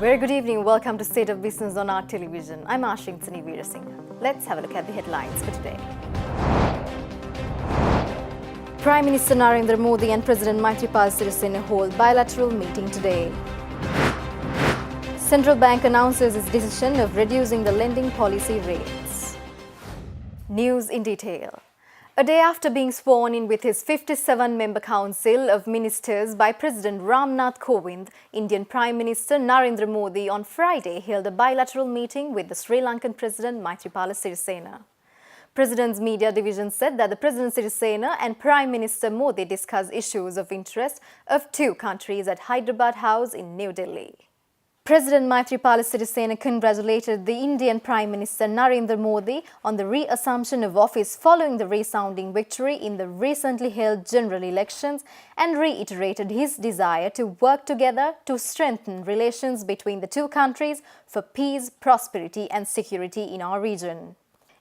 Very good evening. Welcome to State of Business on our television. I'm Ashwini Veerasinghe. Let's have a look at the headlines for today. Prime Minister Narendra Modi and President Maithripala Sirisena hold bilateral meeting today. Central Bank announces its decision of reducing the lending policy rates. News in detail. A day after being sworn in with his 57-member Council of Ministers by President Ram Nath Kovind, Indian Prime Minister Narendra Modi on Friday held a bilateral meeting with the Sri Lankan President Maithripala Sirisena. President's media division said that the President Sirisena and Prime Minister Modi discussed issues of interest of two countries at Hyderabad House in New Delhi. President Maithripala Sirisena congratulated the Indian Prime Minister Narendra Modi on the reassumption of office following the resounding victory in the recently held general elections and reiterated his desire to work together to strengthen relations between the two countries for peace, prosperity and security in our region.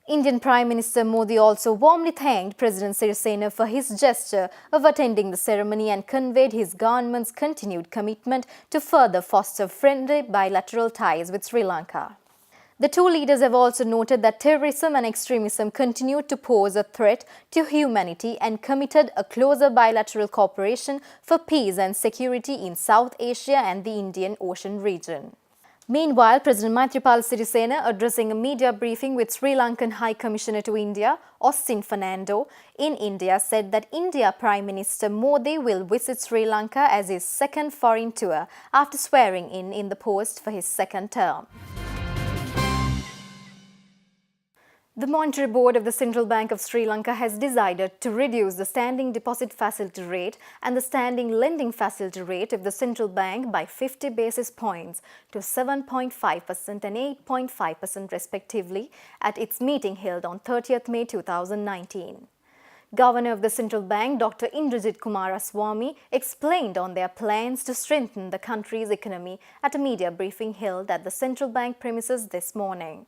Indian Prime Minister Modi also warmly thanked President Sirisena for his gesture of attending the ceremony and conveyed his government's continued commitment to further foster friendly bilateral ties with Sri Lanka. The two leaders have also noted that terrorism and extremism continue to pose a threat to humanity and committed a closer bilateral cooperation for peace and security in South Asia and the Indian Ocean region. Meanwhile, President Maithripala Sirisena, addressing a media briefing with Sri Lankan High Commissioner to India, Austin Fernando, in India, said that India Prime Minister Modi will visit Sri Lanka as his second foreign tour after swearing in the post for his second term. The Monetary Board of the Central Bank of Sri Lanka has decided to reduce the standing deposit facility rate and the standing lending facility rate of the central bank by 50 basis points to 7.5% and 8.5% respectively at its meeting held on 30th May 2019. Governor of the Central Bank, Dr. Indrajit Kumaraswamy, explained on their plans to strengthen the country's economy at a media briefing held at the Central Bank premises this morning.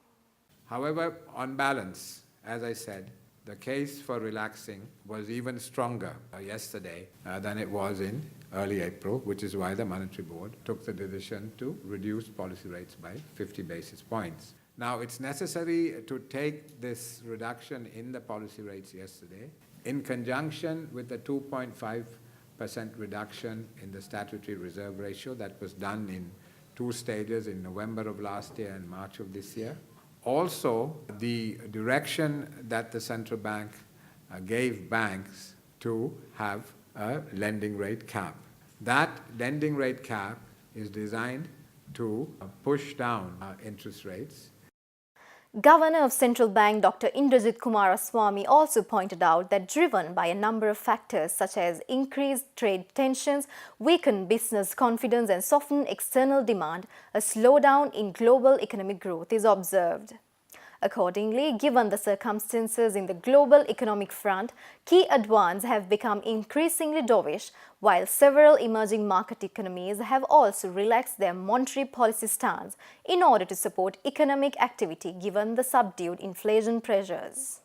However, on balance, as I said, the case for relaxing was even stronger yesterday than it was in early April, which is why the Monetary Board took the decision to reduce policy rates by 50 basis points. Now, it's necessary to take this reduction in the policy rates yesterday in conjunction with the 2.5% reduction in the statutory reserve ratio that was done in two stages in November of last year and March of this year. Also, the direction that the central bank gave banks to have a lending rate cap. That lending rate cap is designed to push down interest rates. Governor of Central Bank Dr. Indrajit Kumaraswamy also pointed out that driven by a number of factors such as increased trade tensions, weakened business confidence and softened external demand, a slowdown in global economic growth is observed. Accordingly, given the circumstances in the global economic front, key advances have become increasingly dovish, while several emerging market economies have also relaxed their monetary policy stance in order to support economic activity given the subdued inflation pressures.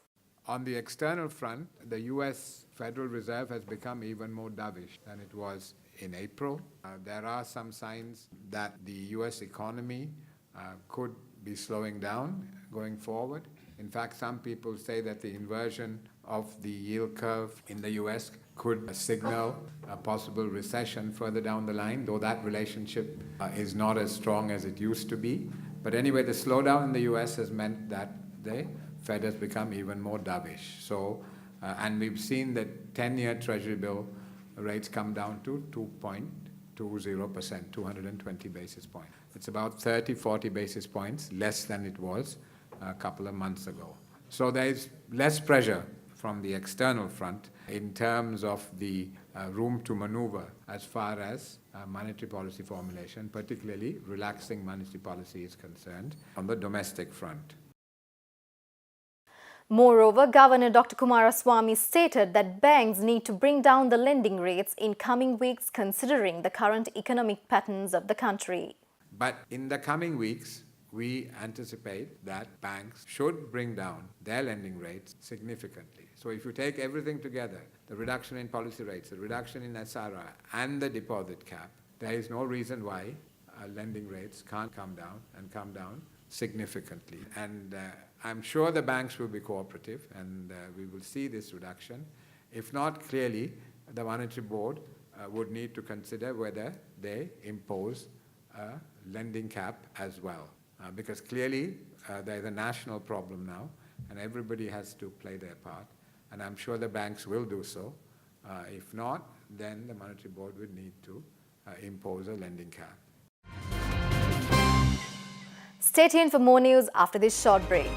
On the external front, the U.S. Federal Reserve has become even more dovish than it was in April. There are some signs that the U.S. economy could be slowing down going forward. In fact, some people say that the inversion of the yield curve in the U.S. could signal a possible recession further down the line, though that relationship is not as strong as it used to be. But anyway, the slowdown in the U.S. has meant that the Fed has become even more dovish. So, and we've seen that 10-year Treasury bill rates come down to 2.20%, 220 basis points. It's about 30, 40 basis points less than it was a couple of months ago. So there is less pressure from the external front in terms of the room to maneuver as far as monetary policy formulation, particularly relaxing monetary policy is concerned on the domestic front. Moreover, Governor Dr. Kumaraswamy stated that banks need to bring down the lending rates in coming weeks considering the current economic patterns of the country. But in the coming weeks, we anticipate that banks should bring down their lending rates significantly. So if you take everything together, the reduction in policy rates, the reduction in SRR, and the deposit cap, there is no reason why lending rates can't come down and come down significantly. And I'm sure the banks will be cooperative and we will see this reduction. If not, clearly, the Monetary Board would need to consider whether they impose a lending cap as well. Because clearly, there is a national problem now, and everybody has to play their part. And I'm sure the banks will do so. If not, then the Monetary Board would need to impose a lending cap. Stay tuned for more news after this short break.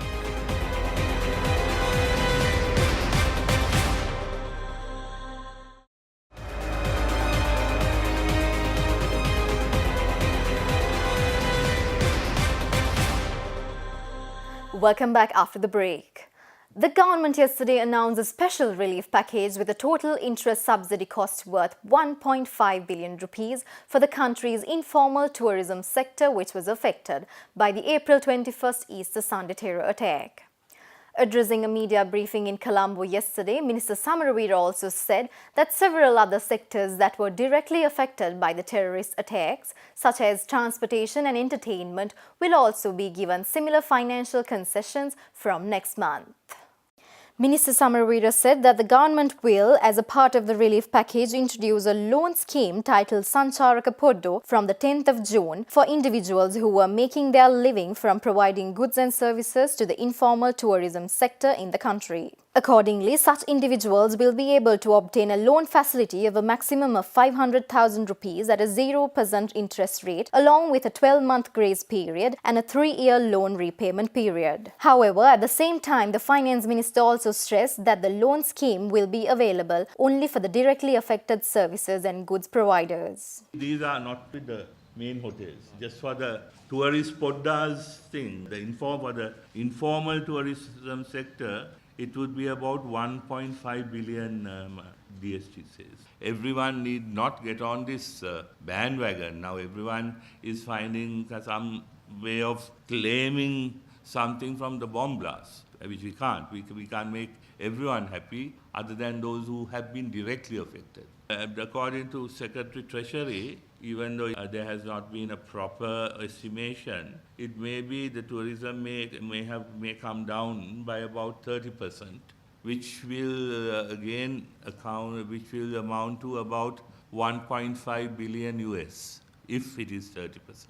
Welcome back after the break. The government yesterday announced a special relief package with a total interest subsidy cost worth 1.5 billion rupees for the country's informal tourism sector, which was affected by the April 21st Easter Sunday terror attack. Addressing a media briefing in Colombo yesterday, Minister Samaravira also said that several other sectors that were directly affected by the terrorist attacks, such as transportation and entertainment, will also be given similar financial concessions from next month. Minister Samaravira said that the government will, as a part of the relief package, introduce a loan scheme titled Sancharaka Poddo from the 10th of June for individuals who were making their living from providing goods and services to the informal tourism sector in the country. Accordingly, such individuals will be able to obtain a loan facility of a maximum of 500,000 rupees at a 0% interest rate, along with a 12-month grace period and a 3-year loan repayment period. However, at the same time, the Finance Minister also stressed that the loan scheme will be available only for the directly affected services and goods providers. These are not with the main hotels, just for the tourist poddas thing, for the informal tourism sector. It would be about 1.5 billion, DST says. Everyone need not get on this bandwagon. Now everyone is finding some way of claiming something from the bomb blast, which we can't. We can't make everyone happy other than those who have been directly affected. According to Secretary Treasury, even though there has not been a proper estimation, it may be the tourism may come down by about 30%, which will which will amount to about 1.5 billion US, if it is 30%.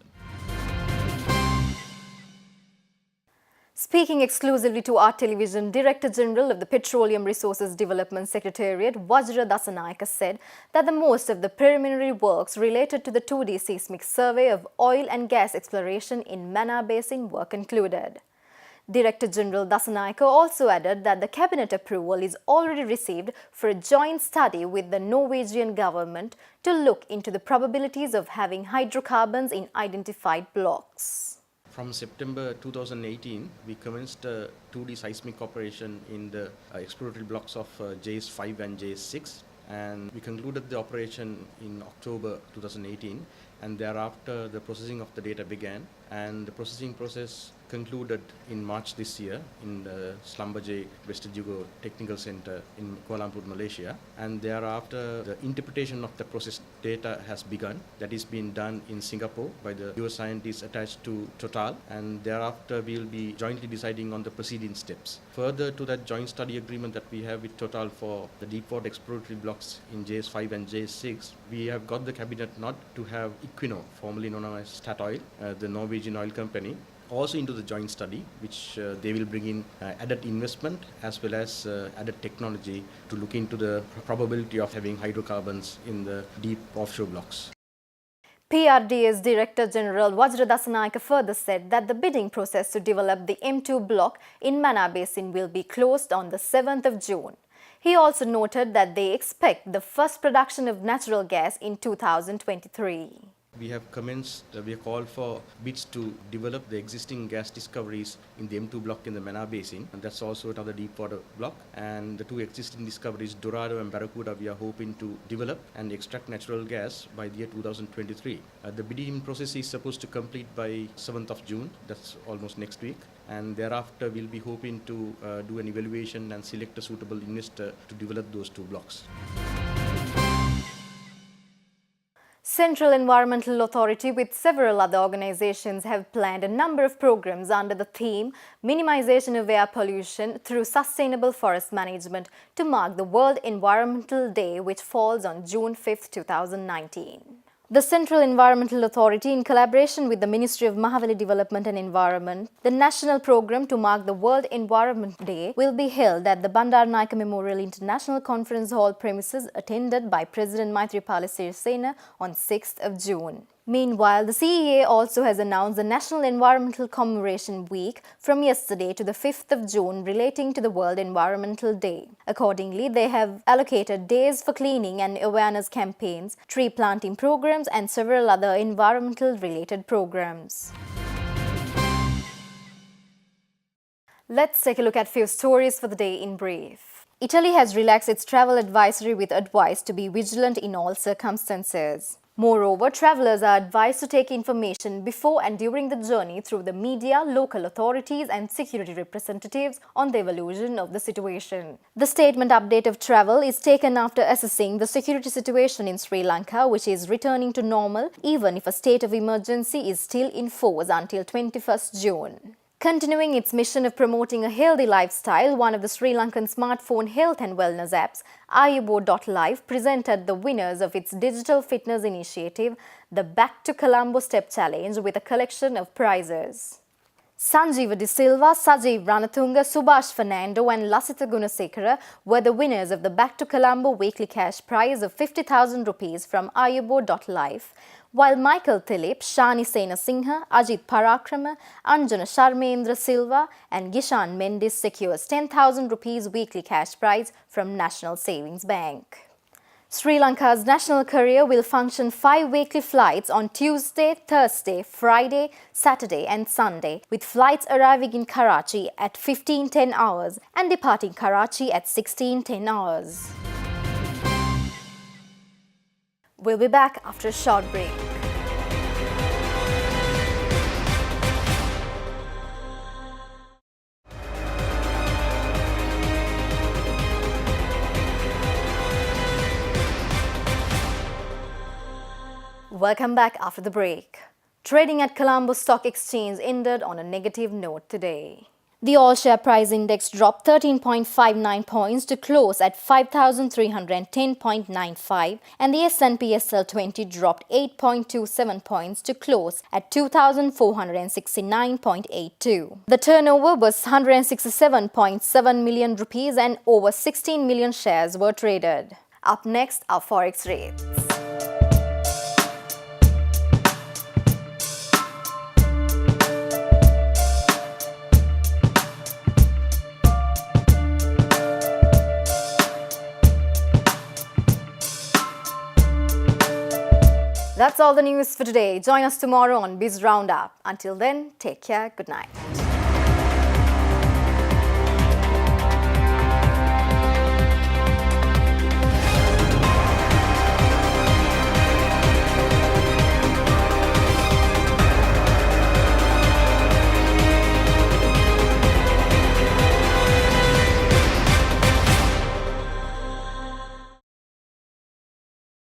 Speaking exclusively to our television, Director General of the Petroleum Resources Development Secretariat, Vajra Dasanayaka, said that the most of the preliminary works related to the 2D seismic survey of oil and gas exploration in Mana Basin were concluded. Director General Dasanayaka also added that the cabinet approval is already received for a joint study with the Norwegian government to look into the probabilities of having hydrocarbons in identified blocks. From September 2018, we commenced a 2D seismic operation in the exploratory blocks of JS5 and JS6, and we concluded the operation in October 2018, and thereafter the processing of the data began, and the processing process concluded in March this year in the Slumberjay Westajugo Technical Center in Kuala Lumpur, Malaysia. And thereafter, the interpretation of the processed data has begun. That is being done in Singapore by the geoscientists attached to Total. And thereafter, we will be jointly deciding on the proceeding steps. Further to that joint study agreement that we have with Total for the deepwater exploratory blocks in JS5 and JS6, we have got the cabinet nod to have Equinor, formerly known as Statoil, the Norwegian oil company, also into the joint study, which they will bring in added investment as well as added technology to look into the probability of having hydrocarbons in the deep offshore blocks. PRDA's Director General Vajra Dasanayaka further said that the bidding process to develop the M2 block in Mana Basin will be closed on the 7th of June. He also noted that they expect the first production of natural gas in 2023. We have called for bids to develop the existing gas discoveries in the M2 block in the Mana Basin, and that's also another deep water block. And the two existing discoveries, Dorado and Barracuda, we are hoping to develop and extract natural gas by the year 2023. The bidding process is supposed to complete by 7th of June, that's almost next week. And thereafter, we'll be hoping to do an evaluation and select a suitable investor to develop those two blocks. Central Environmental Authority with several other organizations have planned a number of programs under the theme Minimization of Air Pollution through Sustainable Forest Management to mark the World Environmental Day, which falls on June 5, 2019. The Central Environmental Authority, in collaboration with the Ministry of Mahawali Development and Environment, the national program to mark the World Environment Day will be held at the Bandaranaike Memorial International Conference Hall premises, attended by President Maithripala on 6th of June. Meanwhile, the CEA also has announced the National Environmental Commemoration Week from yesterday to the 5th of June relating to the World Environmental Day. Accordingly, they have allocated days for cleaning and awareness campaigns, tree planting programs and several other environmental related programs. Let's take a look at few stories for the day in brief. Italy has relaxed its travel advisory with advice to be vigilant in all circumstances. Moreover, travelers are advised to take information before and during the journey through the media, local authorities and security representatives on the evolution of the situation. The statement update of travel is taken after assessing the security situation in Sri Lanka, which is returning to normal even if a state of emergency is still in force until 21st June. Continuing its mission of promoting a healthy lifestyle, one of the Sri Lankan smartphone health and wellness apps, Ayubo.life, presented the winners of its digital fitness initiative, the Back to Colombo Step Challenge, with a collection of prizes. Sanjeeva De Silva, Sajeev Ranatunga, Subhash Fernando and Lasitha Gunasekara were the winners of the Back to Colombo weekly cash prize of 50,000 rupees from Ayubo.life, while Michael Thilip, Shani Sena Singha, Ajit Parakrama, Anjana Sharmendra Silva and Gishan Mendis secures 10,000 rupees weekly cash prize from National Savings Bank. Sri Lanka's national carrier will function 5 weekly flights on Tuesday, Thursday, Friday, Saturday and Sunday, with flights arriving in Karachi at 15:10 hours and departing Karachi at 16:10 hours. We'll be back after a short break. Welcome back after the break. Trading at Colombo Stock Exchange ended on a negative note today. The all-share price index dropped 13.59 points to close at 5,310.95 and the S&P SL 20 dropped 8.27 points to close at 2,469.82. The turnover was 167.7 million rupees and over 16 million shares were traded. Up next are Forex rates. That's all the news for today. Join us tomorrow on Biz Roundup. Until then, take care. Good night.